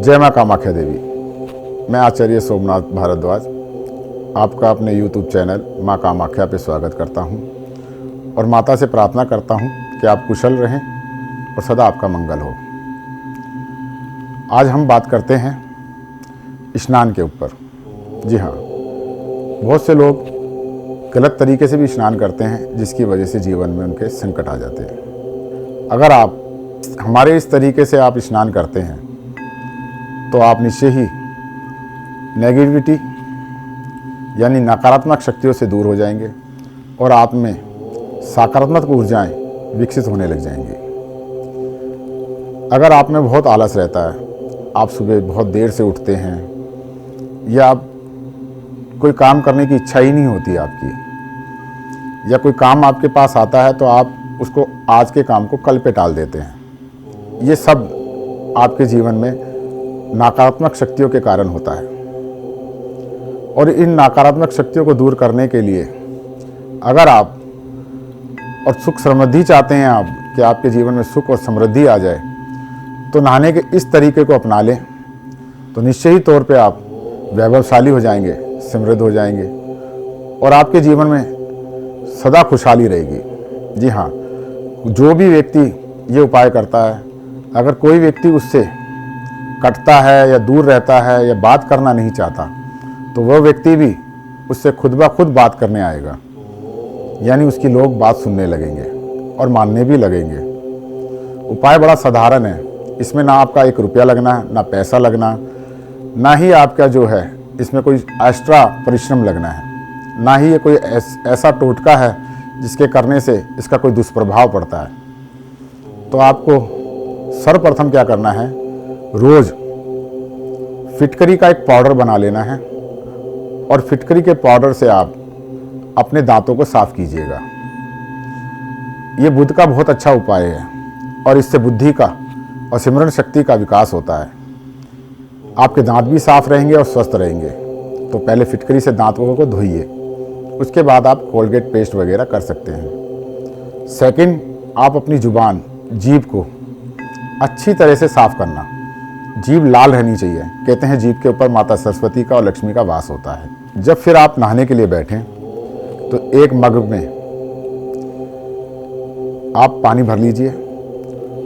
जय माँ कामाख्या देवी। मैं आचार्य सोमनाथ भारद्वाज आपका अपने YouTube चैनल माँ कामाख्या पे स्वागत करता हूँ और माता से प्रार्थना करता हूँ कि आप कुशल रहें और सदा आपका मंगल हो। आज हम बात करते हैं स्नान के ऊपर। जी हाँ, बहुत से लोग गलत तरीके से भी स्नान करते हैं जिसकी वजह से जीवन में उनके संकट आ जाते हैं। अगर आप हमारे इस तरीके से आप स्नान करते हैं तो आप निश्चय ही नेगेटिविटी यानी नकारात्मक शक्तियों से दूर हो जाएंगे और आप में सकारात्मक ऊर्जाएं विकसित होने लग जाएंगी। अगर आप में बहुत आलस रहता है, आप सुबह बहुत देर से उठते हैं या आप कोई काम करने की इच्छा ही नहीं होती आपकी, या कोई काम आपके पास आता है तो आप उसको आज के काम को कल पे टाल देते हैं, ये सब आपके जीवन में नकारात्मक शक्तियों के कारण होता है। और इन नकारात्मक शक्तियों को दूर करने के लिए अगर आप और सुख समृद्धि चाहते हैं आप कि आपके जीवन में सुख और समृद्धि आ जाए, तो नहाने के इस तरीके को अपना लें तो निश्चय ही तौर पे आप वैभवशाली हो जाएंगे, समृद्ध हो जाएंगे और आपके जीवन में सदा खुशहाली रहेगी। जी हाँ, जो भी व्यक्ति ये उपाय करता है, अगर कोई व्यक्ति उससे कटता है या दूर रहता है या बात करना नहीं चाहता, तो वह व्यक्ति भी उससे खुद ब खुद बात करने आएगा, यानी उसकी लोग बात सुनने लगेंगे और मानने भी लगेंगे। उपाय बड़ा साधारण है, इसमें ना आपका 1 रुपया लगना है, ना पैसा लगना, ना ही आपका जो है इसमें कोई एक्स्ट्रा परिश्रम लगना है, ना ही ये कोई ऐसा टोटका है जिसके करने से इसका कोई दुष्प्रभाव पड़ता है। तो आपको सर्वप्रथम क्या करना है, रोज फिटकरी का एक पाउडर बना लेना है और फिटकरी के पाउडर से आप अपने दांतों को साफ कीजिएगा। ये बुद्ध का बहुत अच्छा उपाय है और इससे बुद्धि का और सिमरण शक्ति का विकास होता है। आपके दांत भी साफ रहेंगे और स्वस्थ रहेंगे। तो पहले फिटकरी से दांतों को धोइए, उसके बाद आप कोलगेट पेस्ट वगैरह कर सकते हैं। सेकंड, आप अपनी जुबान, जीभ को अच्छी तरह से साफ करना। जीभ लाल रहनी चाहिए। कहते हैं जीभ के ऊपर माता सरस्वती का और लक्ष्मी का वास होता है। जब फिर आप नहाने के लिए बैठें तो एक मग में आप पानी भर लीजिए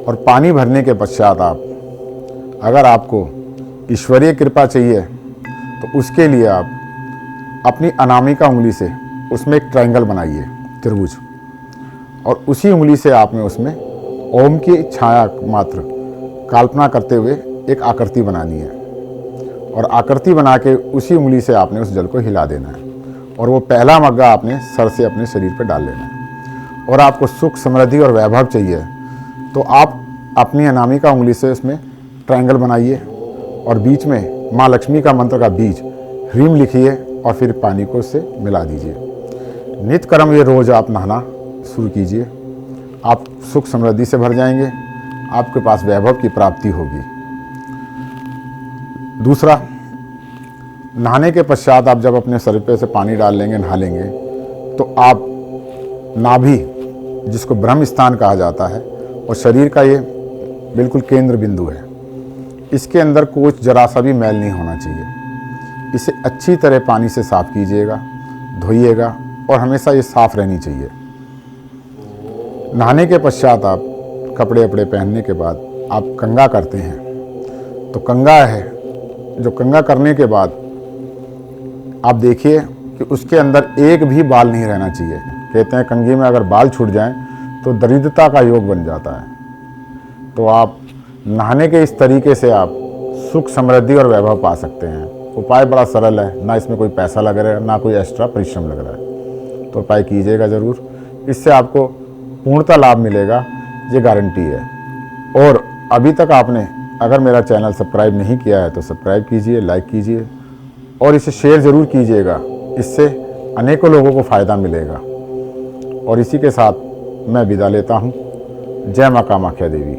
और पानी भरने के पश्चात आप, अगर आपको ईश्वरीय कृपा चाहिए तो उसके लिए आप अपनी अनामिका उंगली से उसमें एक ट्रायंगल बनाइए, त्रिभुज, और उसी उंगली से आपने उसमें ओम की छाया मात्र कल्पना करते हुए एक आकृति बनानी है और आकृति बना के उसी उंगली से आपने उस जल को हिला देना है और वो पहला मग्गा आपने सर से अपने शरीर पर डाल लेना है। और आपको सुख, समृद्धि और वैभव चाहिए तो आप अपनी अनामिका उंगली से उसमें ट्रायंगल बनाइए और बीच में माँ लक्ष्मी का मंत्र का बीज ह्रीम लिखिए और फिर पानी को उससे मिला दीजिए। नित्य कर्म ये रोज़ आप नहाना शुरू कीजिए। आप सुख समृद्धि से भर जाएंगे, आपके पास वैभव की प्राप्ति होगी। दूसरा, नहाने के पश्चात आप जब अपने शरीर पे से पानी डाल लेंगे, नहा लेंगे, तो आप नाभि, जिसको ब्रह्म स्थान कहा जाता है और शरीर का ये बिल्कुल केंद्र बिंदु है, इसके अंदर कुछ जरा सा भी मैल नहीं होना चाहिए। इसे अच्छी तरह पानी से साफ कीजिएगा, धोइएगा और हमेशा ये साफ रहनी चाहिए। नहाने के पश्चात आप कपड़े वपड़े पहनने के बाद आप कंघा करते हैं, तो कंघा है जो कंघा करने के बाद आप देखिए कि उसके अंदर एक भी बाल नहीं रहना चाहिए। कहते हैं कंघी में अगर बाल छूट जाएं तो दरिद्रता का योग बन जाता है। तो आप नहाने के इस तरीके से आप सुख, समृद्धि और वैभव पा सकते हैं। उपाय बड़ा सरल है, ना इसमें कोई पैसा लग रहा है, ना कोई एक्स्ट्रा परिश्रम लग रहा है। तो उपाय कीजिएगा ज़रूर, इससे आपको पूर्णतः लाभ मिलेगा, ये गारंटी है। और अभी तक आपने अगर मेरा चैनल सब्सक्राइब नहीं किया है तो सब्सक्राइब कीजिए, लाइक कीजिए और इसे शेयर ज़रूर कीजिएगा, इससे अनेकों लोगों को फ़ायदा मिलेगा। और इसी के साथ मैं विदा लेता हूँ। जय माँ कामाख्या देवी।